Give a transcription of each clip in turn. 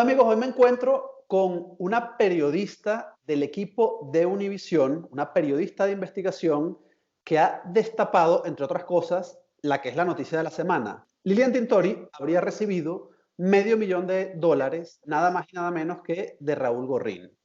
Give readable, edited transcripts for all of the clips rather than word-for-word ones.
Hola amigos, hoy me encuentro con una periodista del equipo de Univisión, una periodista de investigación que ha destapado, entre otras cosas, la que es la noticia de la semana. Lilian Tintori habría recibido $500,000, nada más y nada menos que de Raúl Gorrín.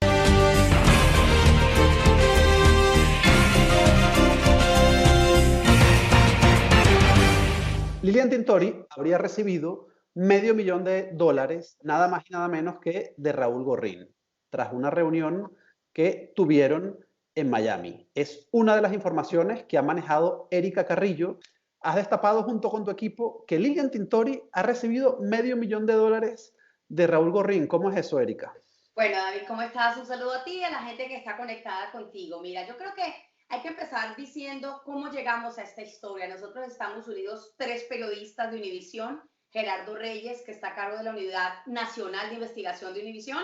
Lilian Tintori habría recibido $500,000, nada más y nada menos que de Raúl Gorrín, tras una reunión que tuvieron en Miami. Es una de las informaciones que ha manejado Erika Carrillo. Has destapado junto con tu equipo que Lilian Tintori ha recibido $500,000 de Raúl Gorrín. ¿Cómo es eso, Erika? Bueno, David, ¿cómo estás? Un saludo a ti y a la gente que está conectada contigo. Mira, yo creo que hay que empezar diciendo cómo llegamos a esta historia. Nosotros estamos unidos tres periodistas de Univisión: Gerardo Reyes, que está a cargo de la Unidad Nacional de Investigación de Univisión;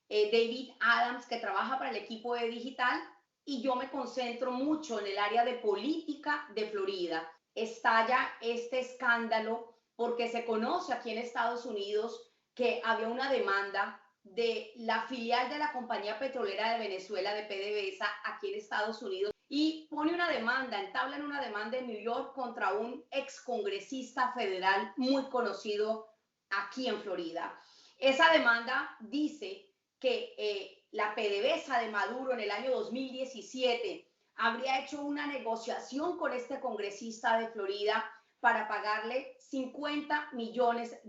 David Adams, que trabaja para el equipo de digital; y yo me concentro mucho en el área de política de Florida. Estalla este escándalo porque se conoce aquí en Estados Unidos que había una demanda de la filial de la compañía petrolera de Venezuela, de PDVSA, aquí en Estados Unidos, y entablan una demanda en New York contra un excongresista federal muy conocido aquí en Florida. Esa demanda dice que la PDVSA de Maduro en el año 2017 habría hecho una negociación con este congresista de Florida para pagarle $50 millones.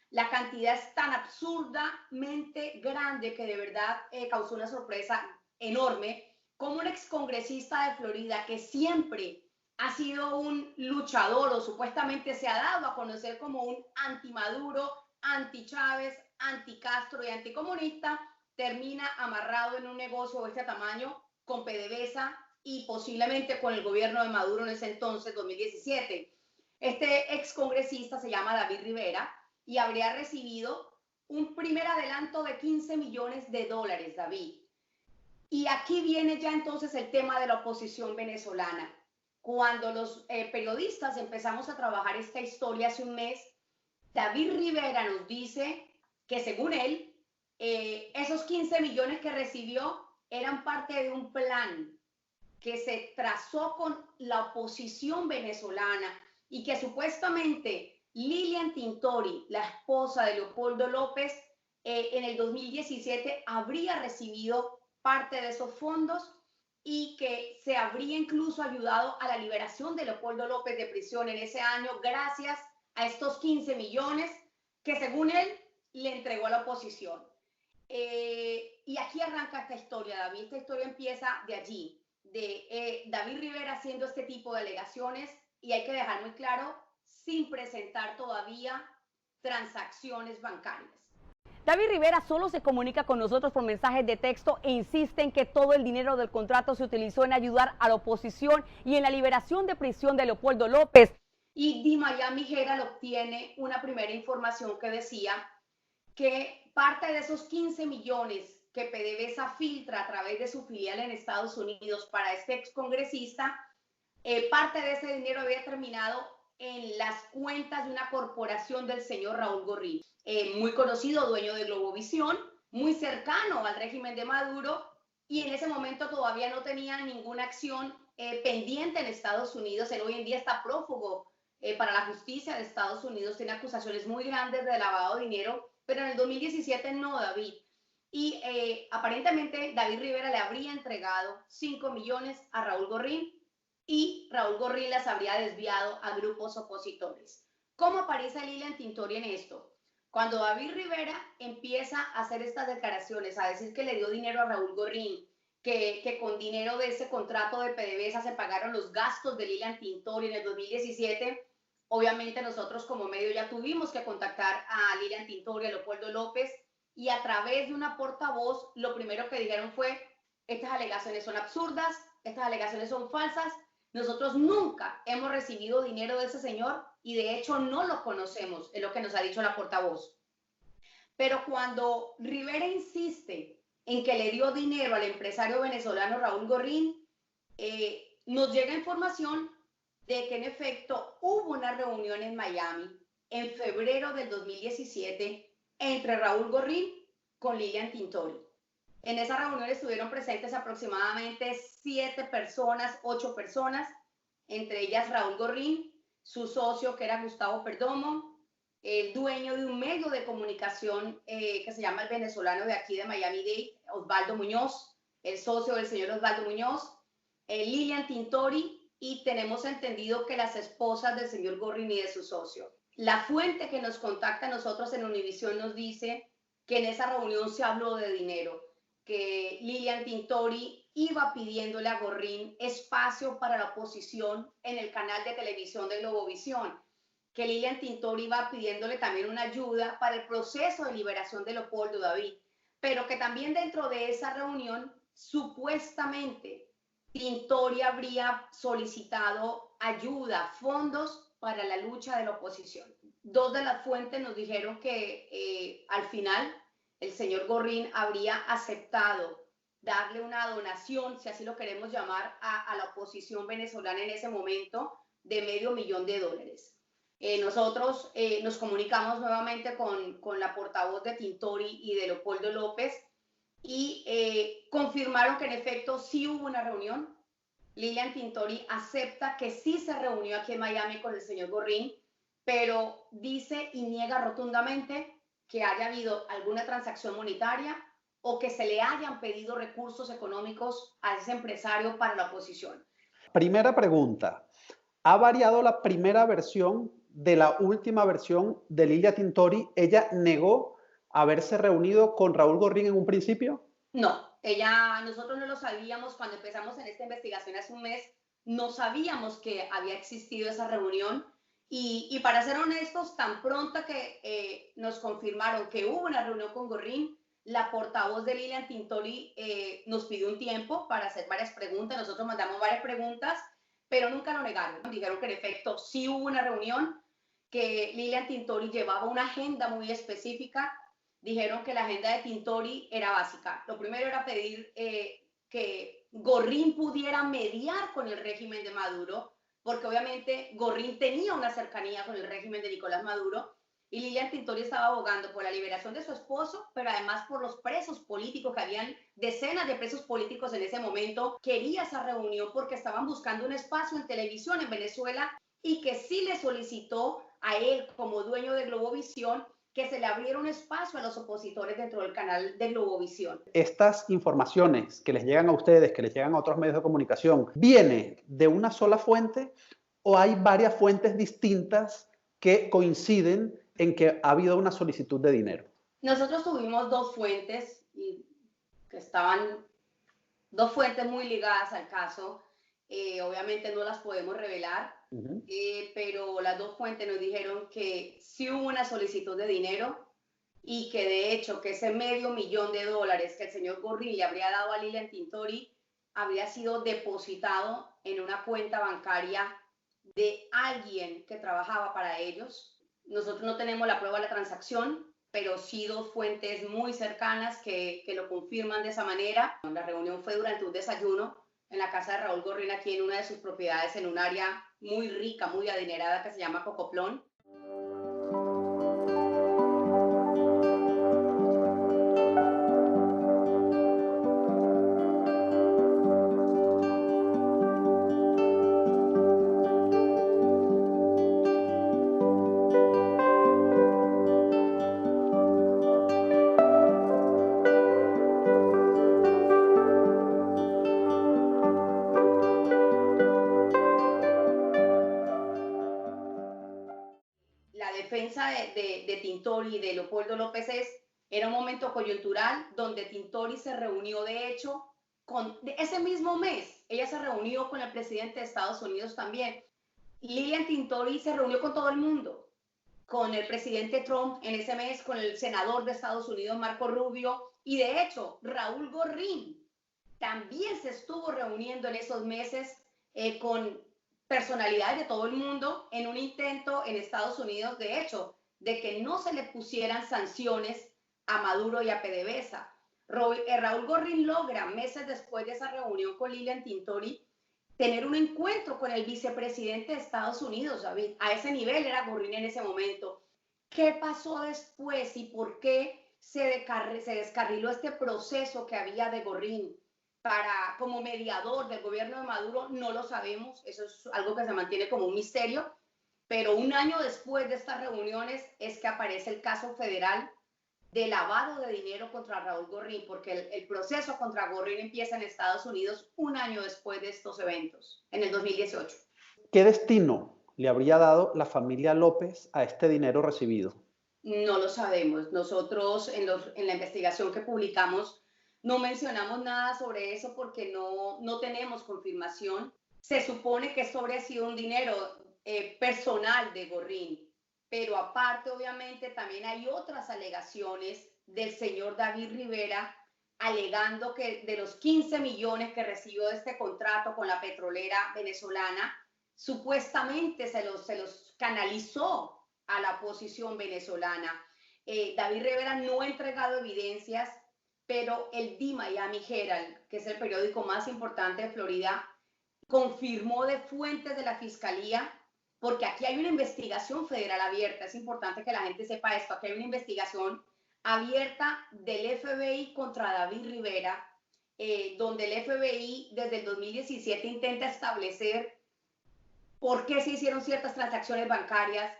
La cantidad es tan absurdamente grande que de verdad causó una sorpresa enorme, como un excongresista de Florida, que siempre ha sido un luchador o supuestamente se ha dado a conocer como un anti-Maduro, anti-Chávez, anti-Castro y anticomunista, termina amarrado en un negocio de este tamaño con PDVSA y posiblemente con el gobierno de Maduro en ese entonces, 2017. Este excongresista se llama David Rivera y habría recibido un primer adelanto de $15 millones, David. Y aquí viene ya entonces el tema de la oposición venezolana. Cuando los periodistas empezamos a trabajar esta historia hace un mes, David Rivera nos dice que según él, esos 15 millones que recibió eran parte de un plan que se trazó con la oposición venezolana y que supuestamente Lilian Tintori, la esposa de Leopoldo López, en el 2017 habría recibido parte de esos fondos y que se habría incluso ayudado a la liberación de Leopoldo López de prisión en ese año gracias a estos 15 millones que según él le entregó a la oposición. Y aquí arranca esta historia, David. Esta historia empieza de allí, de David Rivera haciendo este tipo de alegaciones, y hay que dejar muy claro, sin presentar todavía transacciones bancarias. David Rivera solo se comunica con nosotros por mensajes de texto e insiste en que todo el dinero del contrato se utilizó en ayudar a la oposición y en la liberación de prisión de Leopoldo López. Y The Miami Herald obtiene una primera información que decía que parte de esos 15 millones que PDVSA filtra a través de su filial en Estados Unidos para este excongresista, parte de ese dinero había terminado en las cuentas de una corporación del señor Raúl Gorrín, muy conocido, dueño de Globovisión, muy cercano al régimen de Maduro, y en ese momento todavía no tenía ninguna acción pendiente en Estados Unidos. Él hoy en día está prófugo para la justicia de Estados Unidos, tiene acusaciones muy grandes de lavado de dinero, pero en el 2017 no, David. Y aparentemente David Rivera le habría entregado 5 millones a Raúl Gorrín y Raúl Gorrín las habría desviado a grupos opositores. ¿Cómo aparece Lilian Tintori en esto? Cuando David Rivera empieza a hacer estas declaraciones, a decir que le dio dinero a Raúl Gorrín, que con dinero de ese contrato de PDVSA se pagaron los gastos de Lilian Tintori en el 2017, obviamente nosotros como medio ya tuvimos que contactar a Lilian Tintori, a Leopoldo López, y a través de una portavoz lo primero que dijeron fue: estas alegaciones son absurdas, estas alegaciones son falsas, nosotros nunca hemos recibido dinero de ese señor y de hecho no lo conocemos, es lo que nos ha dicho la portavoz. Pero cuando Rivera insiste en que le dio dinero al empresario venezolano Raúl Gorrín, nos llega información de que en efecto hubo una reunión en Miami en febrero del 2017 entre Raúl Gorrín con Lilian Tintori. En esa reunión estuvieron presentes aproximadamente 7 personas, 8 personas, entre ellas Raúl Gorrín, su socio que era Gustavo Perdomo, el dueño de un medio de comunicación que se llama El Venezolano de aquí de Miami-Dade, Osvaldo Muñoz, el socio del señor Osvaldo Muñoz, Lilian Tintori, y tenemos entendido que las esposas del señor Gorrín y de su socio. La fuente que nos contacta a nosotros en Univisión nos dice que en esa reunión se habló de dinero, que Lilian Tintori iba pidiéndole a Gorrín espacio para la oposición en el canal de televisión de Globovisión, que Lilian Tintori iba pidiéndole también una ayuda para el proceso de liberación de Leopoldo David, pero que también dentro de esa reunión supuestamente Tintori habría solicitado ayuda, fondos para la lucha de la oposición. 2 de las fuentes nos dijeron que al final el señor Gorrín habría aceptado darle una donación, si así lo queremos llamar, a la oposición venezolana en ese momento de $500,000. Nosotros nos comunicamos nuevamente con la portavoz de Tintori y de Leopoldo López y confirmaron que en efecto sí hubo una reunión. Lilian Tintori acepta que sí se reunió aquí en Miami con el señor Gorrín, pero dice y niega rotundamente que haya habido alguna transacción monetaria o que se le hayan pedido recursos económicos a ese empresario para la oposición. Primera pregunta. ¿Ha variado la primera versión de la última versión de Lilian Tintori? ¿Ella negó haberse reunido con Raúl Gorrín en un principio? No, nosotros no lo sabíamos cuando empezamos en esta investigación hace un mes, no sabíamos que había existido esa reunión y para ser honestos, tan pronto que nos confirmaron que hubo una reunión con Gorrín, la portavoz de Lilian Tintori nos pidió un tiempo para hacer varias preguntas, nosotros mandamos varias preguntas, pero nunca lo negaron. Dijeron que en efecto sí hubo una reunión, que Lilian Tintori llevaba una agenda muy específica. Dijeron que la agenda de Tintori era básica. Lo primero era pedir que Gorrín pudiera mediar con el régimen de Maduro, porque obviamente Gorrín tenía una cercanía con el régimen de Nicolás Maduro, y Lilian Tintori estaba abogando por la liberación de su esposo, pero además por los presos políticos, que habían decenas de presos políticos en ese momento. Quería esa reunión porque estaban buscando un espacio en televisión en Venezuela y que sí le solicitó a él como dueño de Globovisión que se le abriera un espacio a los opositores dentro del canal de Globovisión. Estas informaciones que les llegan a ustedes, que les llegan a otros medios de comunicación, ¿viene de una sola fuente o hay varias fuentes distintas que coinciden en que ha habido una solicitud de dinero? Nosotros tuvimos 2 fuentes que estaban, 2 fuentes muy ligadas al caso. Obviamente no las podemos revelar, pero las 2 fuentes nos dijeron que sí hubo una solicitud de dinero y que de hecho que ese $500,000 que el señor Gorrín le habría dado a Lilian Tintori habría sido depositado en una cuenta bancaria de alguien que trabajaba para ellos. Nosotros no tenemos la prueba de la transacción, pero sí 2 fuentes muy cercanas que lo confirman de esa manera. La reunión fue durante un desayuno en la casa de Raúl Gorrín, aquí en una de sus propiedades, en un área muy rica, muy adinerada, que se llama Cocoplón. La defensa de Tintori y de Leopoldo López era un momento coyuntural donde Tintori se reunió, de hecho, ese mismo mes, ella se reunió con el presidente de Estados Unidos también. Lilian Tintori se reunió con todo el mundo, con el presidente Trump en ese mes, con el senador de Estados Unidos, Marco Rubio, y de hecho, Raúl Gorrín también se estuvo reuniendo en esos meses con personalidades de todo el mundo en un intento en Estados Unidos, de hecho, de que no se le pusieran sanciones a Maduro y a PDVSA. Raúl Gorrín logra, meses después de esa reunión con Lilian Tintori, tener un encuentro con el vicepresidente de Estados Unidos, David. A ese nivel era Gorrín en ese momento. ¿Qué pasó después y por qué se descarriló este proceso que había de Gorrín como mediador del gobierno de Maduro? No lo sabemos, eso es algo que se mantiene como un misterio, pero un año después de estas reuniones es que aparece el caso federal de lavado de dinero contra Raúl Gorrín, porque el proceso contra Gorrín empieza en Estados Unidos un año después de estos eventos, en el 2018. ¿Qué destino le habría dado la familia López a este dinero recibido? No lo sabemos. Nosotros en la investigación que publicamos no mencionamos nada sobre eso porque no tenemos confirmación. Se supone que esto habría sido un dinero personal de Gorrín, pero aparte obviamente también hay otras alegaciones del señor David Rivera alegando que de los 15 millones que recibió de este contrato con la petrolera venezolana, supuestamente se los canalizó a la oposición venezolana. David Rivera no ha entregado evidencias, pero el The Miami Herald, que es el periódico más importante de Florida, confirmó de fuentes de la fiscalía, porque aquí hay una investigación federal abierta, es importante que la gente sepa esto, aquí hay una investigación abierta del FBI contra David Rivera, donde el FBI desde el 2017 intenta establecer por qué se hicieron ciertas transacciones bancarias.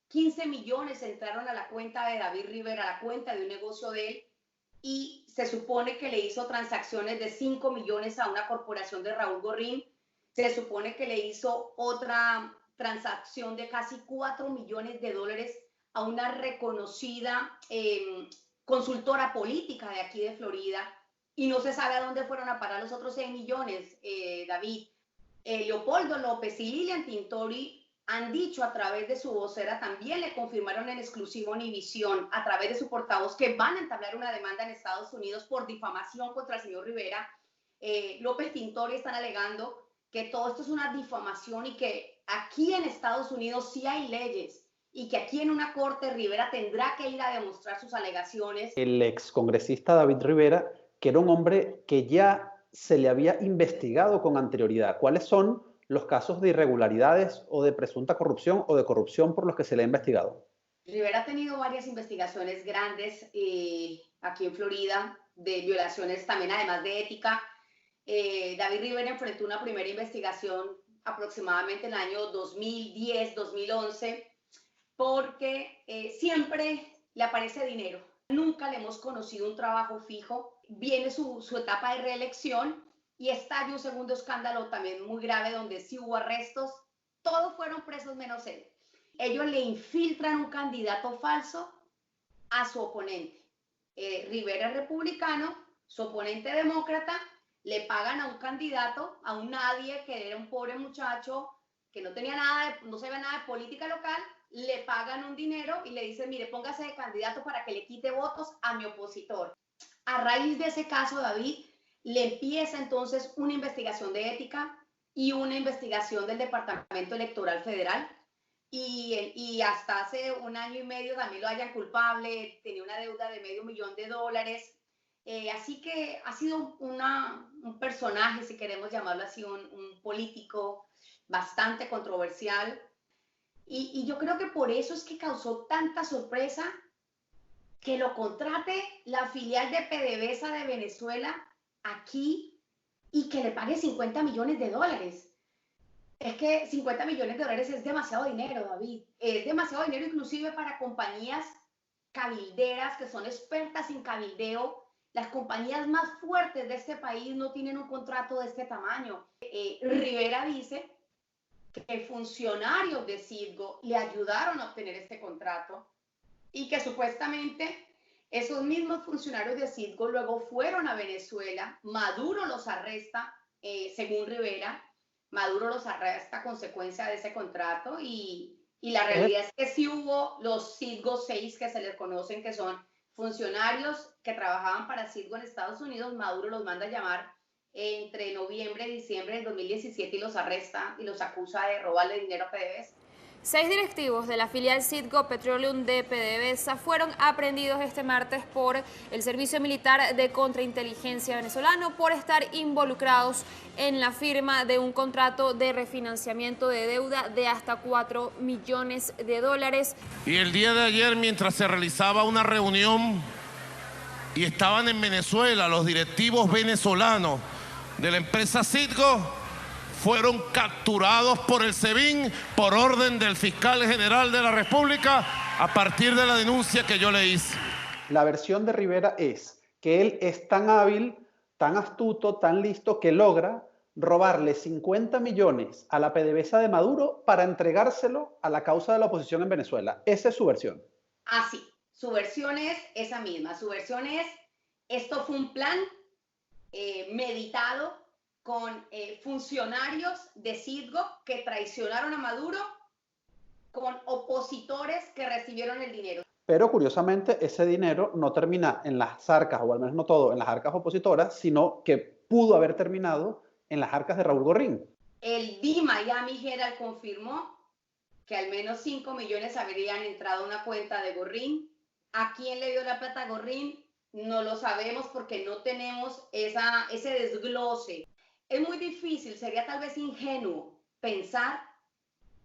15 millones entraron a la cuenta de David Rivera, a la cuenta de un negocio de él, y se supone que le hizo transacciones de 5 millones a una corporación de Raúl Gorrín. Se supone que le hizo otra transacción de casi 4 millones de dólares a una reconocida consultora política de aquí de Florida, y no se sabe a dónde fueron a parar los otros 6 millones, David. Leopoldo López y Lilian Tintori han dicho a través de su vocera, también le confirmaron en exclusivo Univisión, a través de su portavoz, que van a entablar una demanda en Estados Unidos por difamación contra el señor Rivera. López Tintori están alegando que todo esto es una difamación y que aquí en Estados Unidos sí hay leyes y que aquí en una corte Rivera tendrá que ir a demostrar sus alegaciones. El excongresista David Rivera, que era un hombre que ya se le había investigado con anterioridad. ¿Cuáles son los casos de irregularidades o de presunta corrupción o de corrupción por los que se le ha investigado? Rivera ha tenido varias investigaciones grandes aquí en Florida de violaciones también, además de ética. David Rivera enfrentó una primera investigación aproximadamente en el año 2010, 2011, porque siempre le aparece dinero. Nunca le hemos conocido un trabajo fijo. Viene su etapa de reelección y estalla un segundo escándalo también muy grave donde sí hubo arrestos. Todos fueron presos menos él. Ellos le infiltran un candidato falso a su oponente. Rivera es republicano, su oponente demócrata, le pagan a un candidato, a un nadie, que era un pobre muchacho que no tenía nada, no sabía nada de política local, le pagan un dinero y le dicen, mire, póngase de candidato para que le quite votos a mi opositor. A raíz de ese caso, David, le empieza entonces una investigación de ética y una investigación del Departamento Electoral Federal, y hasta hace un año y medio también lo hallan culpable, tenía una deuda de $500,000. Así que ha sido un personaje, si queremos llamarlo así, un político bastante controversial. Y yo creo que por eso es que causó tanta sorpresa que lo contrate la filial de PDVSA de Venezuela aquí y que le pague $50 millones. Es que $50 millones es demasiado dinero, David. Es demasiado dinero inclusive para compañías cabilderas que son expertas en cabildeo. Las compañías más fuertes de este país no tienen un contrato de este tamaño. Rivera dice que funcionarios de Citgo le ayudaron a obtener este contrato y que supuestamente esos mismos funcionarios de Citgo luego fueron a Venezuela. Maduro los arresta, según Rivera. Maduro los arresta a consecuencia de ese contrato y la realidad es que sí hubo los Citgo 6 que se les conocen, que son funcionarios que trabajaban para Citgo en Estados Unidos. Maduro los manda a llamar entre noviembre y diciembre del 2017 y los arresta y los acusa de robarle dinero a PDVSA. 6 directivos de la filial Citgo Petroleum de PDVSA fueron aprehendidos este martes por el Servicio Militar de Contrainteligencia venezolano por estar involucrados en la firma de un contrato de refinanciamiento de deuda de hasta $4 millones. Y el día de ayer, mientras se realizaba una reunión y estaban en Venezuela los directivos venezolanos de la empresa Citgo, fueron capturados por el SEBIN por orden del fiscal general de la República a partir de la denuncia que yo le hice. La versión de Rivera es que él es tan hábil, tan astuto, tan listo que logra robarle 50 millones a la PDVSA de Maduro para entregárselo a la causa de la oposición en Venezuela. Esa es su versión. Así, su versión es esa misma. Su versión es, esto fue un plan meditado con funcionarios de Citgo que traicionaron a Maduro, con opositores que recibieron el dinero. Pero curiosamente ese dinero no termina en las arcas, o al menos no todo, en las arcas opositoras, sino que pudo haber terminado en las arcas de Raúl Gorrín. El D Miami Herald confirmó que al menos 5 millones habrían entrado a una cuenta de Gorrín. ¿A quién le dio la plata a Gorrín? No lo sabemos porque no tenemos ese desglose. Es muy difícil, sería tal vez ingenuo pensar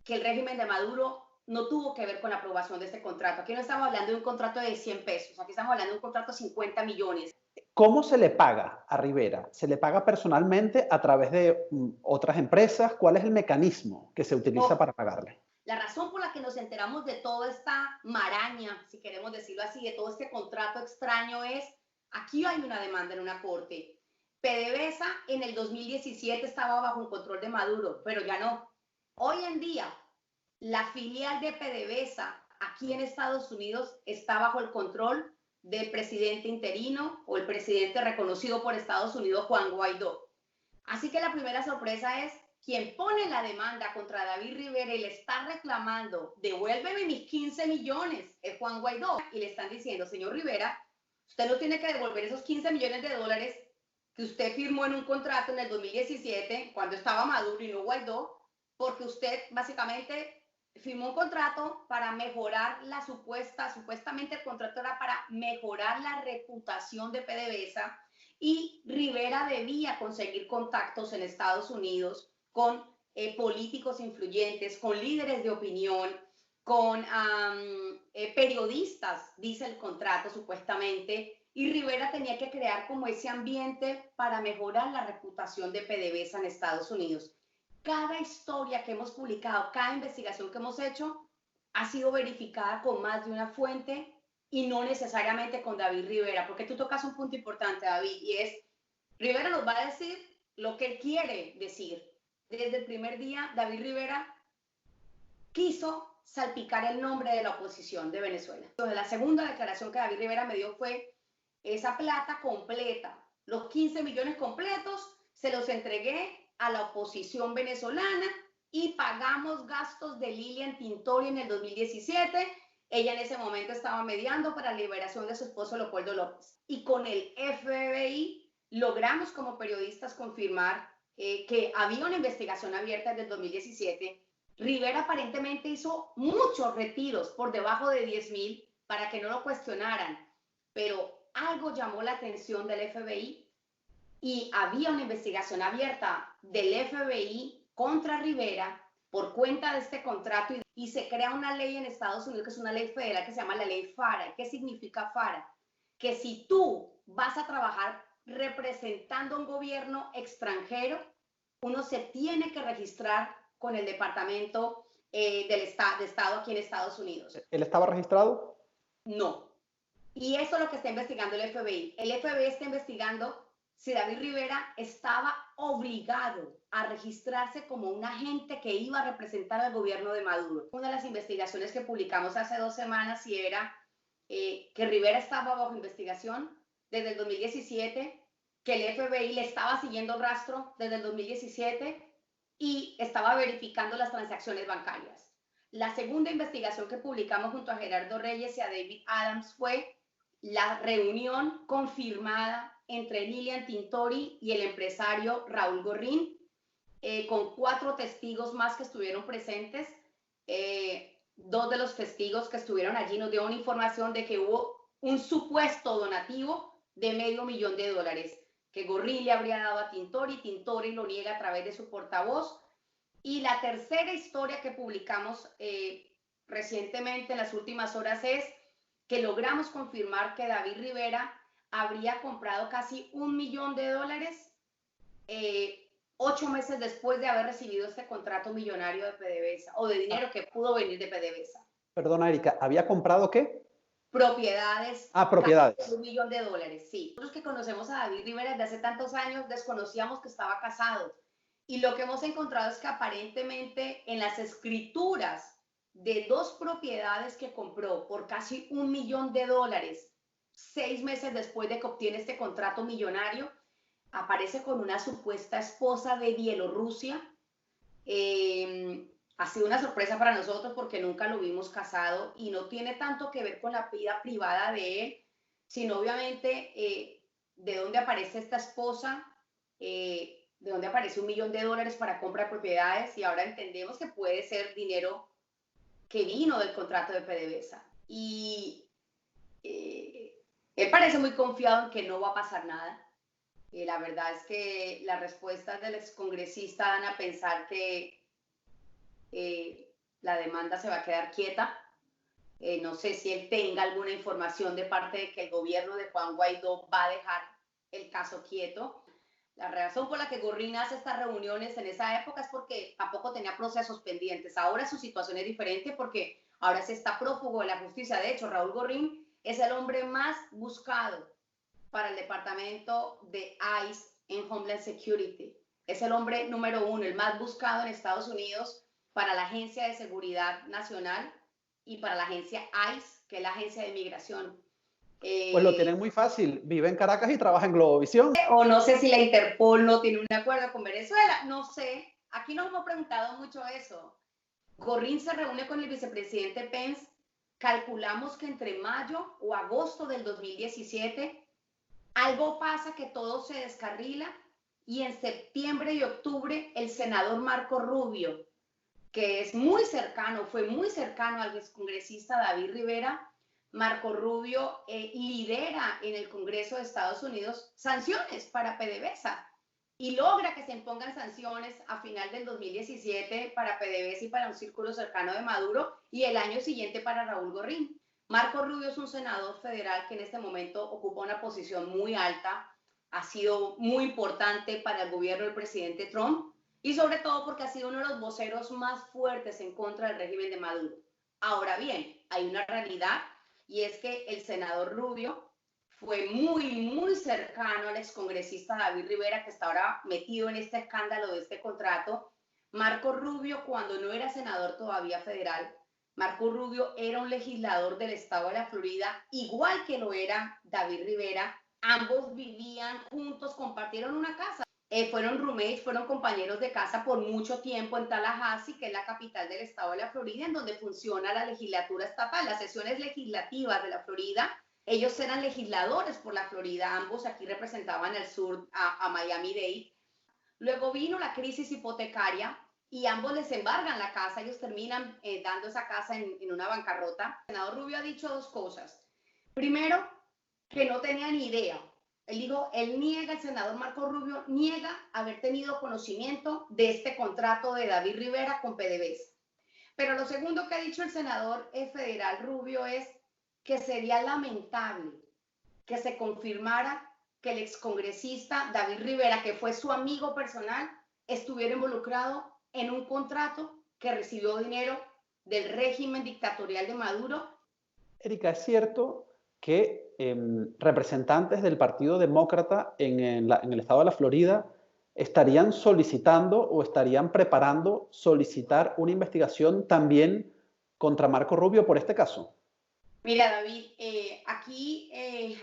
que el régimen de Maduro no tuvo que ver con la aprobación de este contrato. Aquí no estamos hablando de un contrato de 100 pesos, aquí estamos hablando de un contrato de 50 millones. ¿Cómo se le paga a Rivera? ¿Se le paga personalmente a través de otras empresas? ¿Cuál es el mecanismo que se utiliza para pagarle? La razón por la que nos enteramos de toda esta maraña, si queremos decirlo así, de todo este contrato extraño es, aquí hay una demanda en una corte. PDVSA en el 2017 estaba bajo un control de Maduro, pero ya no. Hoy en día, la filial de PDVSA aquí en Estados Unidos está bajo el control del presidente interino o el presidente reconocido por Estados Unidos, Juan Guaidó. Así que la primera sorpresa es quien pone la demanda contra David Rivera y le está reclamando, devuélveme mis 15 millones, es Juan Guaidó. Y le están diciendo, señor Rivera, usted no tiene que devolver esos 15 millones de dólares que usted firmó en un contrato en el 2017, cuando estaba Maduro y no Guaidó, porque usted básicamente firmó un contrato para mejorar supuestamente el contrato era para mejorar la reputación de PDVSA, y Rivera debía conseguir contactos en Estados Unidos con políticos influyentes, con líderes de opinión, con periodistas, dice el contrato supuestamente, y Rivera tenía que crear como ese ambiente para mejorar la reputación de PDVSA en Estados Unidos. Cada historia que hemos publicado, cada investigación que hemos hecho, ha sido verificada con más de una fuente y no necesariamente con David Rivera, porque tú tocas un punto importante, David, y es, Rivera nos va a decir lo que él quiere decir. Desde el primer día, David Rivera quiso salpicar el nombre de la oposición de Venezuela. Entonces, la segunda declaración que David Rivera me dio fue, esa plata completa, los 15 millones completos, se los entregué a la oposición venezolana y pagamos gastos de Lilian Tintori en el 2017. Ella en ese momento estaba mediando para la liberación de su esposo Leopoldo López. Y con el FBI logramos como periodistas confirmar que había una investigación abierta desde el 2017. Rivera aparentemente hizo muchos retiros por debajo de 10,000 para que no lo cuestionaran, pero algo llamó la atención del FBI y había una investigación abierta del FBI contra Rivera por cuenta de este contrato y se crea una ley en Estados Unidos que es una ley federal que se llama la ley FARA. ¿Qué significa FARA? Que si tú vas a trabajar representando a un gobierno extranjero, uno se tiene que registrar con el Departamento de Estado aquí en Estados Unidos. ¿Él estaba registrado? No. Y eso es lo que está investigando el FBI. El FBI está investigando si David Rivera estaba obligado a registrarse como un agente que iba a representar al gobierno de Maduro. Una de las investigaciones que publicamos hace 2 semanas y era que Rivera estaba bajo investigación desde el 2017, que el FBI le estaba siguiendo el rastro desde el 2017 y estaba verificando las transacciones bancarias. La segunda investigación que publicamos junto a Gerardo Reyes y a David Adams fue la reunión confirmada entre Lilian Tintori y el empresario Raúl Gorrín, con 4 testigos más que estuvieron presentes, dos de los testigos que estuvieron allí nos dieron información de que hubo un supuesto donativo de $500,000 que Gorrín le habría dado a Tintori. Tintori lo niega a través de su portavoz. Y la tercera historia que publicamos recientemente, en las últimas horas, es que logramos confirmar que David Rivera habría comprado casi $1 millón 8 meses después de haber recibido este contrato millonario de PDVSA, o de dinero que pudo venir de PDVSA. Perdona, Erika, ¿había comprado qué? Propiedades. Propiedades. $1 millón, sí. Nosotros que conocemos a David Rivera desde hace tantos años desconocíamos que estaba casado. Y lo que hemos encontrado es que aparentemente en las escrituras de 2 propiedades que compró por casi $1 millón 6 meses después de que obtiene este contrato millonario, aparece con una supuesta esposa de Bielorrusia. Ha sido una sorpresa para nosotros porque nunca lo vimos casado y no tiene tanto que ver con la vida privada de él, sino obviamente de dónde aparece esta esposa, de dónde aparece $1 millón para compra de propiedades, y ahora entendemos que puede ser dinero que vino del contrato de PDVSA. Y él parece muy confiado en que no va a pasar nada. La verdad es que las respuestas del excongresista dan a pensar que la demanda se va a quedar quieta. No sé si él tenga alguna información de parte de que el gobierno de Juan Guaidó va a dejar el caso quieto. La razón por la que Gorrín hace estas reuniones en esa época es porque tampoco tenía procesos pendientes. Ahora su situación es diferente porque ahora se está prófugo de la justicia. De hecho, Raúl Gorrín es el hombre más buscado para el departamento de ICE en Homeland Security. Es el hombre número 1, el más buscado en Estados Unidos para la Agencia de Seguridad Nacional y para la agencia ICE, que es la agencia de migración. Pues lo tienen muy fácil, vive en Caracas y trabaja en Globovisión. O no sé si la Interpol no tiene un acuerdo con Venezuela, no sé. Aquí nos hemos preguntado mucho eso. Gorrín se reúne con el vicepresidente Pence. Calculamos que entre mayo o agosto del 2017 algo pasa, que todo se descarrila, y en septiembre y octubre el senador Marco Rubio, que es muy cercano, fue muy cercano al excongresista David Rivera, Marco Rubio lidera en el Congreso de Estados Unidos sanciones para PDVSA y logra que se impongan sanciones a final del 2017 para PDVSA y para un círculo cercano de Maduro, y el año siguiente para Raúl Gorrín. Marco Rubio es un senador federal que en este momento ocupa una posición muy alta, ha sido muy importante para el gobierno del presidente Trump, y sobre todo porque ha sido uno de los voceros más fuertes en contra del régimen de Maduro. Ahora bien, hay una realidad, y es que el senador Rubio fue muy cercano al excongresista David Rivera, que está ahora metido en este escándalo de este contrato. Marco Rubio, cuando no era senador todavía federal, Marco Rubio era un legislador del estado de la Florida, igual que lo era David Rivera. Ambos vivían juntos, compartieron una casa. Fueron roommates, fueron compañeros de casa por mucho tiempo en Tallahassee, que es la capital del estado de la Florida, en donde funciona la legislatura estatal, las sesiones legislativas de la Florida. Ellos eran legisladores por la Florida, ambos aquí representaban al sur, a Miami-Dade. Luego vino la crisis hipotecaria y ambos les embargan la casa, ellos terminan dando esa casa en una bancarrota. El senador Rubio ha dicho 2 cosas. Primero, que no tenía ni idea. Él dijo, él niega, el senador Marco Rubio niega haber tenido conocimiento de este contrato de David Rivera con PDVSA. Pero lo segundo que ha dicho el senador federal Rubio es que sería lamentable que se confirmara que el excongresista David Rivera, que fue su amigo personal, estuviera involucrado en un contrato que recibió dinero del régimen dictatorial de Maduro. Erika, ¿es cierto que representantes del Partido Demócrata en el estado de la Florida estarían solicitando o estarían preparando solicitar una investigación también contra Marco Rubio por este caso? Mira, David, aquí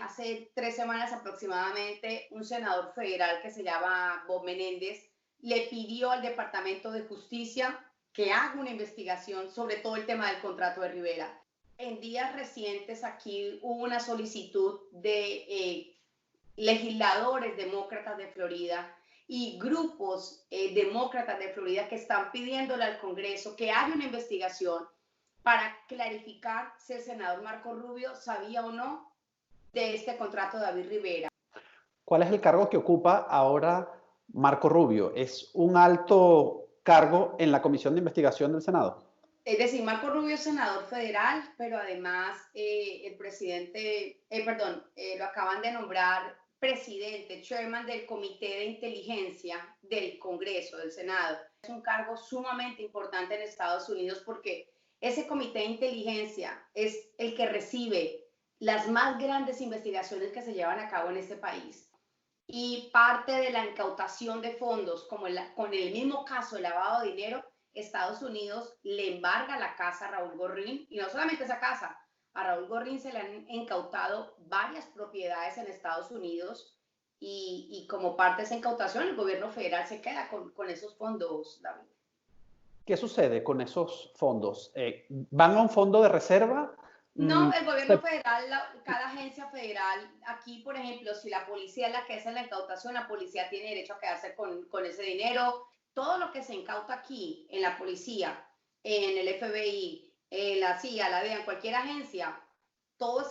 hace 3 semanas aproximadamente un senador federal que se llama Bob Menéndez le pidió al Departamento de Justicia que haga una investigación sobre todo el tema del contrato de Rivera. En días recientes aquí hubo una solicitud de legisladores demócratas de Florida y grupos demócratas de Florida que están pidiéndole al Congreso que haga una investigación para clarificar si el senador Marco Rubio sabía o no de este contrato de David Rivera. ¿Cuál es el cargo que ocupa ahora Marco Rubio? ¿Es un alto cargo en la Comisión de Investigación del Senado? Es decir, Marco Rubio es senador federal, pero además el presidente, lo acaban de nombrar presidente, chairman del Comité de Inteligencia del Congreso, del Senado. Es un cargo sumamente importante en Estados Unidos porque ese Comité de Inteligencia es el que recibe las más grandes investigaciones que se llevan a cabo en este país. Y parte de la incautación de fondos, como con el mismo caso de lavado de dinero, Estados Unidos le embarga la casa a Raúl Gorrín, y no solamente esa casa, a Raúl Gorrín se le han incautado varias propiedades en Estados Unidos y como parte de esa incautación el gobierno federal se queda con esos fondos, David. ¿Qué sucede con esos fondos? ¿Van a un fondo de reserva? No, el gobierno federal, cada agencia federal, aquí por ejemplo, si la policía es la que hace la incautación, la policía tiene derecho a quedarse con ese dinero. Todo lo que se incauta aquí, en la policía, en el FBI, en la CIA, la DEA, en cualquier agencia, todo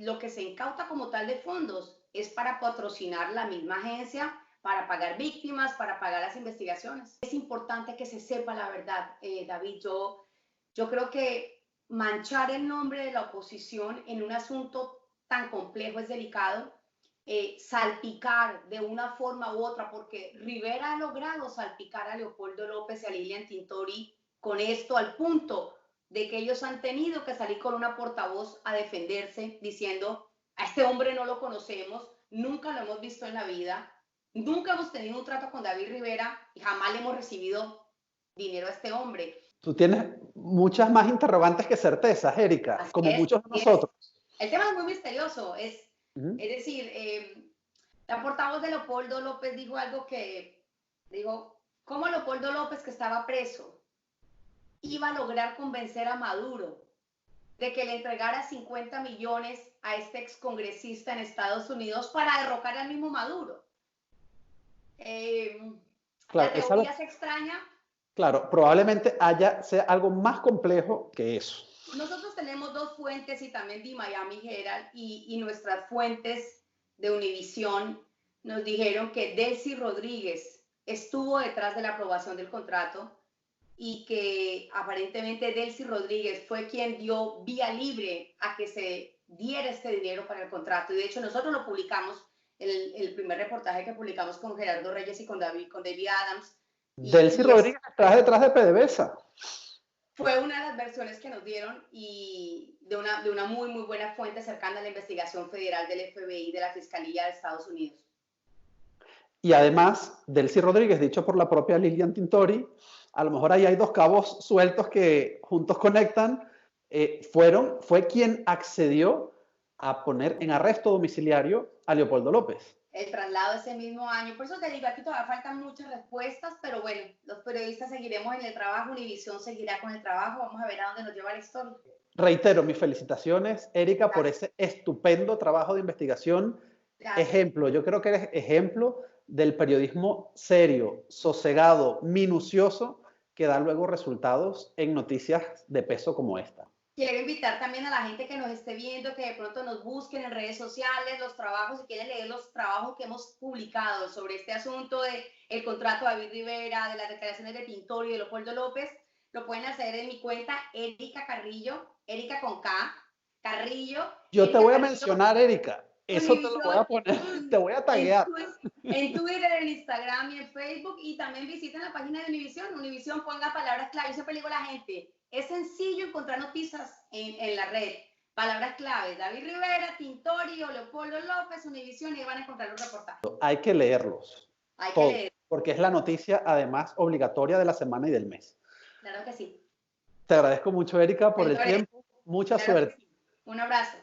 lo que se incauta como tal de fondos es para patrocinar la misma agencia, para pagar víctimas, para pagar las investigaciones. Es importante que se sepa la verdad, David. Yo creo que manchar el nombre de la oposición en un asunto tan complejo es delicado. Salpicar de una forma u otra, porque Rivera ha logrado salpicar a Leopoldo López y a Lilian Tintori con esto al punto de que ellos han tenido que salir con una portavoz a defenderse diciendo a este hombre no lo conocemos, nunca lo hemos visto en la vida, nunca hemos tenido un trato con David Rivera y jamás le hemos recibido dinero a este hombre. Tú tienes muchas más interrogantes que certezas, Erika, Así como es, muchos de nosotros. El tema es muy misterioso, es decir, la portavoz de Leopoldo López dijo algo que dijo, ¿cómo Leopoldo López, que estaba preso, iba a lograr convencer a Maduro de que le entregara 50 millones a este excongresista en Estados Unidos para derrocar al mismo Maduro? Claro, la teoría se extraña. Claro, probablemente sea algo más complejo que eso. Nosotros tenemos dos fuentes y también de Miami Herald y nuestras fuentes de Univisión nos dijeron que Delcy Rodríguez estuvo detrás de la aprobación del contrato y que aparentemente Delcy Rodríguez fue quien dio vía libre a que se diera este dinero para el contrato. Y de hecho nosotros lo publicamos, el primer reportaje que publicamos con Gerardo Reyes y con David Adams. Delcy Rodríguez está detrás de PDVSA. Fue una de las versiones que nos dieron y de una muy, muy buena fuente cercana a la investigación federal del FBI, de la Fiscalía de Estados Unidos. Y además, Delcy Rodríguez, dicho por la propia Lilian Tintori, a lo mejor ahí hay dos cabos sueltos que juntos conectan, fue quien accedió a poner en arresto domiciliario a Leopoldo López. El traslado ese mismo año. Por eso te digo, aquí todavía faltan muchas respuestas, pero bueno, los periodistas seguiremos en el trabajo, Univisión seguirá con el trabajo, vamos a ver a dónde nos lleva la historia. Reitero mis felicitaciones, Erika, por ese estupendo trabajo de investigación. Gracias. Ejemplo, yo creo que eres ejemplo del periodismo serio, sosegado, minucioso, que da luego resultados en noticias de peso como esta. Quiero invitar también a la gente que nos esté viendo, que de pronto nos busquen en redes sociales los trabajos, si quieren leer los trabajos que hemos publicado sobre este asunto del contrato de David Rivera, de las declaraciones de Tintori y de Leopoldo López, lo pueden hacer en mi cuenta Erika Carrillo, Erika con K, Carrillo. Yo Erika te voy a Carrillo, mencionar, Erika. Eso te lo voy a poner, te voy a taguear. En Twitter, en Instagram y en Facebook. Y también visiten la página de Univisión. Univisión, ponga palabras clave. Yo siempre le digo a la gente, es sencillo encontrar noticias en la red. Palabras claves, David Rivera, Tintori o Leopoldo López, Univisión, y van a encontrar los reportajes. Hay que leerlos. Hay que leerlos. Porque es la noticia, además, obligatoria de la semana y del mes. Claro que sí. Te agradezco mucho, Erika, por el tiempo. Mucha suerte. Sí. Un abrazo.